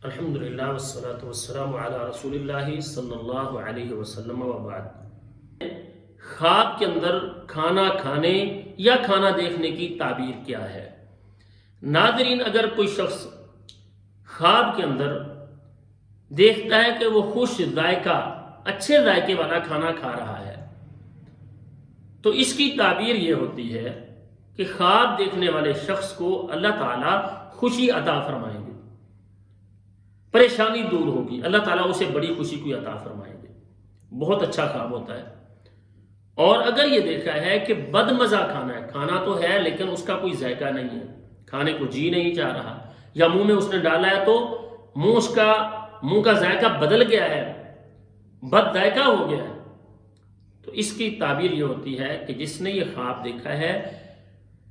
الحمدللہ والصلاة والسلام علی رسول اللہ صلی اللہ علیہ وسلم وبعد۔ خواب کے اندر کھانا کھانے یا کھانا دیکھنے کی تعبیر کیا ہے؟ ناظرین، اگر کوئی شخص خواب کے اندر دیکھتا ہے کہ وہ خوش ذائقہ اچھے ذائقے والا کھانا کھا رہا ہے تو اس کی تعبیر یہ ہوتی ہے کہ خواب دیکھنے والے شخص کو اللہ تعالیٰ خوشی عطا فرمائیں گے، پریشانی دور ہوگی، اللہ تعالیٰ اسے بڑی خوشی کو عطا فرمائیں گے۔ بہت اچھا خواب ہوتا ہے۔ اور اگر یہ دیکھا ہے کہ بد مزہ کھانا ہے، کھانا تو ہے لیکن اس کا کوئی ذائقہ نہیں ہے، کھانے کو جی نہیں چاہ رہا، یا منہ میں اس نے ڈالا ہے تو منہ کا ذائقہ بدل گیا ہے، بد ذائقہ ہو گیا ہے، تو اس کی تعبیر یہ ہوتی ہے کہ جس نے یہ خواب دیکھا ہے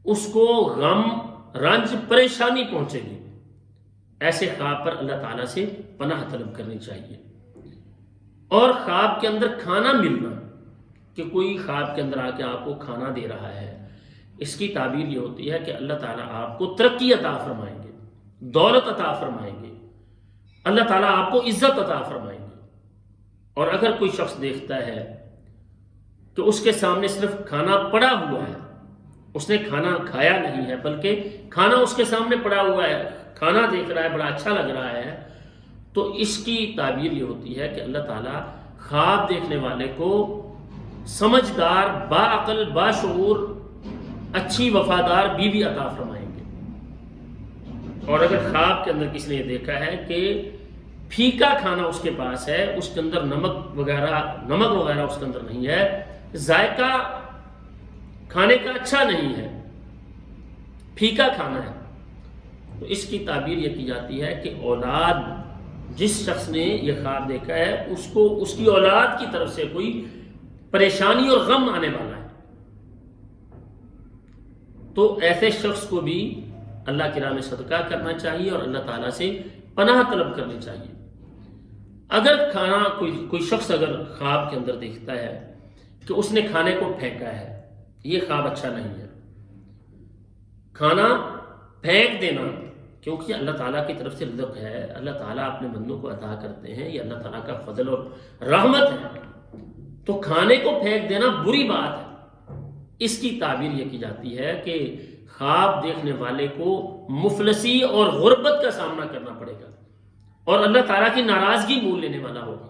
اس کو غم، رنج، پریشانی پہنچے گی۔ ایسے خواب پر اللہ تعالیٰ سے پناہ طلب کرنی چاہیے۔ اور خواب کے اندر کھانا ملنا، کہ کوئی خواب کے اندر آ کے آپ کو کھانا دے رہا ہے، اس کی تعبیر یہ ہوتی ہے کہ اللہ تعالیٰ آپ کو ترقی عطا فرمائیں گے، دولت عطا فرمائیں گے، اللہ تعالیٰ آپ کو عزت عطا فرمائیں گے۔ اور اگر کوئی شخص دیکھتا ہے کہ اس کے سامنے صرف کھانا پڑا ہوا ہے، اس نے کھانا کھایا نہیں ہے بلکہ کھانا اس کے سامنے پڑا ہوا ہے، کھانا دیکھ رہا ہے، بڑا اچھا لگ رہا ہے، تو اس کی تعبیر یہ ہوتی ہے کہ اللہ تعالیٰ خواب دیکھنے والے کو سمجھدار، باعقل، باشعور، اچھی وفادار بیوی عطا فرمائیں گے۔ اور اگر خواب کے اندر کسی نے یہ دیکھا ہے کہ پھیکا کھانا اس کے پاس ہے، اس کے اندر نمک وغیرہ اس کے اندر نہیں ہے، ذائقہ کھانے کا اچھا نہیں ہے، پھیکا کھانا ہے، تو اس کی تعبیر یہ کی جاتی ہے کہ اولاد، جس شخص نے یہ خواب دیکھا ہے اس کی اولاد کی طرف سے کوئی پریشانی اور غم آنے والا ہے، تو ایسے شخص کو بھی اللہ کی راہ میں صدقہ کرنا چاہیے اور اللہ تعالیٰ سے پناہ طلب کرنی چاہیے۔ اگر کوئی شخص اگر خواب کے اندر دیکھتا ہے کہ اس نے کھانے کو پھینکا ہے، یہ خواب اچھا نہیں ہے۔ کھانا پھینک دینا، کیونکہ اللہ تعالیٰ کی طرف سے رزق ہے، اللہ تعالیٰ اپنے بندوں کو عطا کرتے ہیں، یہ اللہ تعالیٰ کا فضل اور رحمت ہے، تو کھانے کو پھینک دینا بری بات ہے۔ اس کی تعبیر یہ کی جاتی ہے کہ خواب دیکھنے والے کو مفلسی اور غربت کا سامنا کرنا پڑے گا اور اللہ تعالیٰ کی ناراضگی مول لینے والا ہوگا،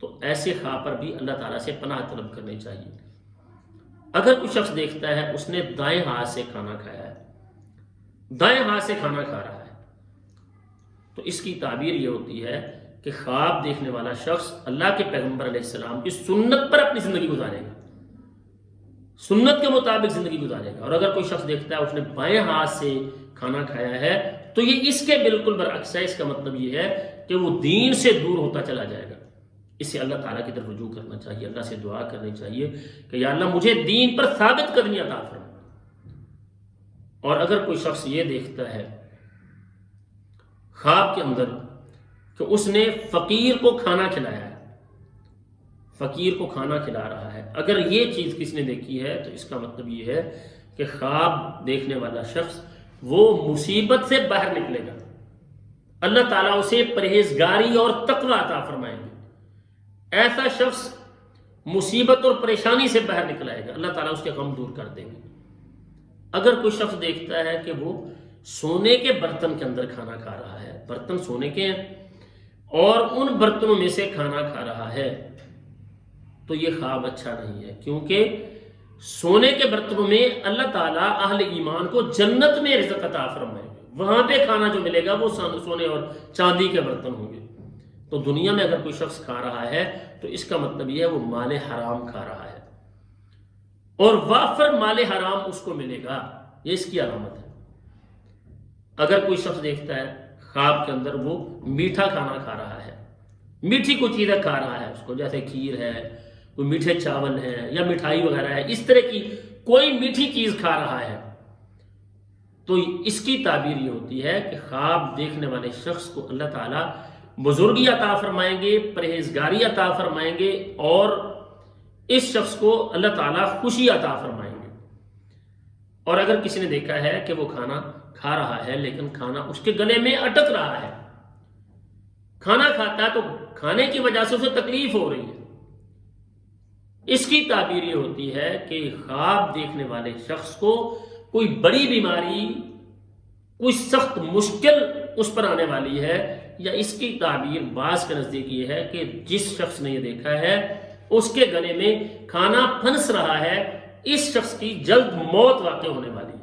تو ایسے خواب پر بھی اللہ تعالیٰ سے پناہ طلب کرنی چاہیے۔ اگر کوئی شخص دیکھتا ہے اس نے دائیں ہاتھ سے کھانا کھایا ہے، دائیں ہاتھ سے کھانا کھا رہا ہے، تو اس کی تعبیر یہ ہوتی ہے کہ خواب دیکھنے والا شخص اللہ کے پیغمبر علیہ السلام کی سنت پر اپنی زندگی گزارے گا، سنت کے مطابق زندگی گزارے گا۔ اور اگر کوئی شخص دیکھتا ہے اس نے بائیں ہاتھ سے کھانا کھایا ہے تو یہ اس کے بالکل برعکس ہے۔ اس کا مطلب یہ ہے کہ وہ دین سے دور ہوتا چلا جائے گا۔ اسے اللہ تعالیٰ کی طرف رجوع کرنا چاہیے، اللہ سے دعا کرنی چاہیے کہ یا اللہ مجھے دین پر ثابت قدمی عطا فرما۔ اور اگر کوئی شخص یہ دیکھتا ہے خواب کے اندر کہ اس نے فقیر کو کھانا کھلایا ہے، فقیر کو کھانا کھلا رہا ہے، اگر یہ چیز کس نے دیکھی ہے تو اس کا مطلب یہ ہے کہ خواب دیکھنے والا شخص وہ مصیبت سے باہر نکلے گا، اللہ تعالیٰ اسے پرہیزگاری اور تقوی عطا فرمائیں گے۔ ایسا شخص مصیبت اور پریشانی سے باہر نکل آئے گا، اللہ تعالیٰ اس کے غم دور کر دیں گے۔ اگر کوئی شخص دیکھتا ہے کہ وہ سونے کے برتن کے اندر کھانا کھا رہا ہے، برتن سونے کے ہیں اور ان برتنوں میں سے کھانا کھا رہا ہے، تو یہ خواب اچھا نہیں ہے، کیونکہ سونے کے برتنوں میں اللہ تعالیٰ اہل ایمان کو جنت میں رزق عطا فرمائے گا، وہاں پہ کھانا جو ملے گا وہ سونے اور چاندی کے برتن ہوں گے۔ تو دنیا میں اگر کوئی شخص کھا رہا ہے تو اس کا مطلب یہ ہے وہ مال حرام کھا رہا ہے، اور وافر مال حرام اس کو ملے گا، یہ اس کی علامت ہے۔ اگر کوئی شخص دیکھتا ہے خواب کے اندر وہ میٹھا کھانا کھا رہا ہے، میٹھی کوئی چیزیں کھا رہا ہے، اس کو جیسے کھیر ہے، کوئی میٹھے چاول ہے یا مٹھائی وغیرہ ہے، اس طرح کی کوئی میٹھی چیز کھا رہا ہے، تو اس کی تعبیر یہ ہوتی ہے کہ خواب دیکھنے والے شخص کو اللہ تعالیٰ بزرگی عطا فرمائیں گے، پرہیزگاری عطا فرمائیں گے، اور اس شخص کو اللہ تعالیٰ خوشی عطا فرمائیں گے۔ اور اگر کسی نے دیکھا ہے کہ وہ کھانا کھا رہا ہے لیکن کھانا اس کے گلے میں اٹک رہا ہے، کھانا کھاتا ہے تو کھانے کی وجہ سے اسے تکلیف ہو رہی ہے، اس کی تعبیر یہ ہوتی ہے کہ خواب دیکھنے والے شخص کو کوئی بڑی بیماری، کوئی سخت مشکل اس پر آنے والی ہے، یا اس کی تعبیر بعض کے نزدیک یہ ہے کہ جس شخص نے یہ دیکھا ہے اس کے گلے میں کھانا پھنس رہا ہے، اس شخص کی جلد موت واقع ہونے والی ہے۔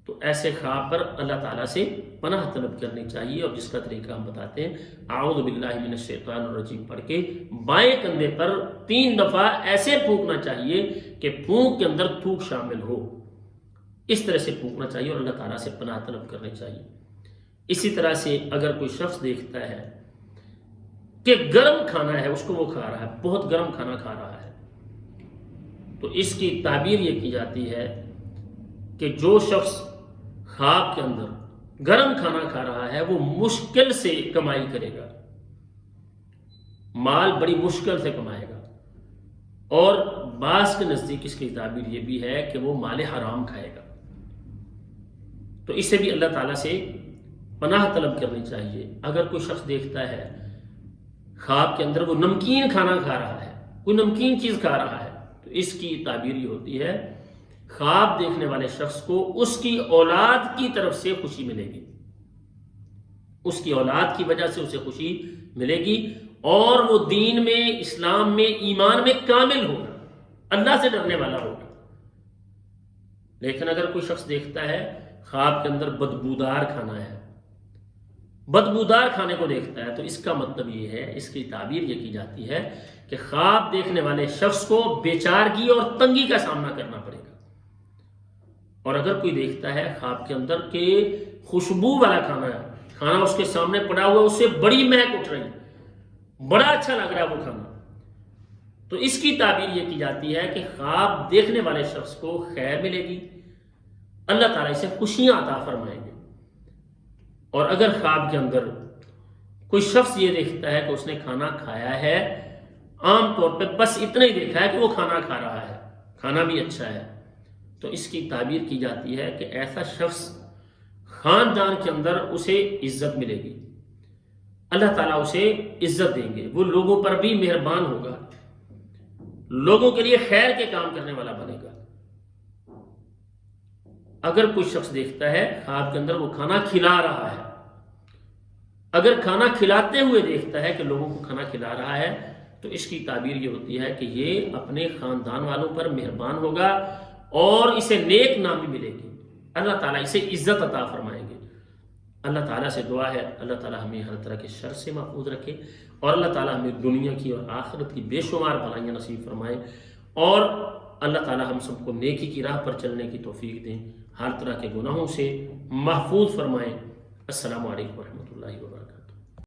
تو ایسے خواب پر اللہ تعالیٰ سے پناہ طلب کرنی چاہیے، اور جس کا طریقہ ہم بتاتے ہیں، اعوذ باللہ من الشیطان الرجیم پڑھ کے بائیں کندھے پر 3 دفعہ ایسے پھونکنا چاہیے کہ پھونک کے اندر تھوک شامل ہو، اس طرح سے پھونکنا چاہیے اور اللہ تعالیٰ سے پناہ طلب کرنی چاہیے۔ اسی طرح سے اگر کوئی شخص دیکھتا ہے کہ گرم کھانا ہے، اس کو وہ کھا رہا ہے، بہت گرم کھانا کھا رہا ہے، تو اس کی تعبیر یہ کی جاتی ہے کہ جو شخص خواب کے اندر گرم کھانا کھا رہا ہے وہ مشکل سے کمائی کرے گا، مال بڑی مشکل سے کمائے گا، اور بعض کے نزدیک اس کی تعبیر یہ بھی ہے کہ وہ مال حرام کھائے گا۔ تو اس سے بھی اللہ تعالیٰ سے پناہ طلب کرنی چاہیے۔ اگر کوئی شخص دیکھتا ہے خواب کے اندر وہ نمکین کھانا کھا رہا ہے، کوئی نمکین چیز کھا رہا ہے، تو اس کی تعبیر یہ ہوتی ہے خواب دیکھنے والے شخص کو اس کی اولاد کی طرف سے خوشی ملے گی، اس کی اولاد کی وجہ سے اسے خوشی ملے گی، اور وہ دین میں، اسلام میں، ایمان میں کامل ہوگا، اللہ سے ڈرنے والا ہوگا۔ لیکن اگر کوئی شخص دیکھتا ہے خواب کے اندر بدبودار کھانا ہے، بدبودار کھانے کو دیکھتا ہے، تو اس کا مطلب یہ ہے، اس کی تعبیر یہ کی جاتی ہے کہ خواب دیکھنے والے شخص کو بیچارگی اور تنگی کا سامنا کرنا پڑے گا۔ اور اگر کوئی دیکھتا ہے خواب کے اندر کہ خوشبو والا کھانا ہے، کھانا اس کے سامنے پڑا ہوا ہے، اس سے بڑی مہک اٹھ رہی ہے، بڑا اچھا لگ رہا ہے وہ کھانا، تو اس کی تعبیر یہ کی جاتی ہے کہ خواب دیکھنے والے شخص کو خیر ملے گی، اللہ تعالیٰ اسے خوشیاں عطا فرمائیں گے۔ اور اگر خواب کے اندر کوئی شخص یہ دیکھتا ہے کہ اس نے کھانا کھایا ہے، عام طور پہ بس اتنا ہی دیکھا ہے کہ وہ کھانا کھا رہا ہے، کھانا بھی اچھا ہے، تو اس کی تعبیر کی جاتی ہے کہ ایسا شخص خاندان کے اندر اسے عزت ملے گی، اللہ تعالیٰ اسے عزت دیں گے، وہ لوگوں پر بھی مہربان ہوگا، لوگوں کے لیے خیر کے کام کرنے والا بنے گا۔ اگر کوئی شخص دیکھتا ہے خواب کے اندر وہ کھانا کھلا رہا ہے، اگر کھانا کھلاتے ہوئے دیکھتا ہے کہ لوگوں کو کھانا کھلا رہا ہے، تو اس کی تعبیر یہ ہوتی ہے کہ یہ اپنے خاندان والوں پر مہربان ہوگا اور اسے نیک نامی ملے گی، اللہ تعالیٰ اسے عزت عطا فرمائیں گے۔ اللہ تعالیٰ سے دعا ہے اللہ تعالیٰ ہمیں ہر طرح کے شر سے محفوظ رکھے، اور اللہ تعالیٰ ہمیں دنیا کی اور آخرت کی بے شمار بھلائیاں نصیب فرمائے، اور اللہ تعالیٰ ہم سب کو نیکی کی راہ پر چلنے کی توفیق دیں، ہر طرح کے گناہوں سے محفوظ فرمائیں۔ السلام علیکم ورحمۃ اللہ وبرکاتہ۔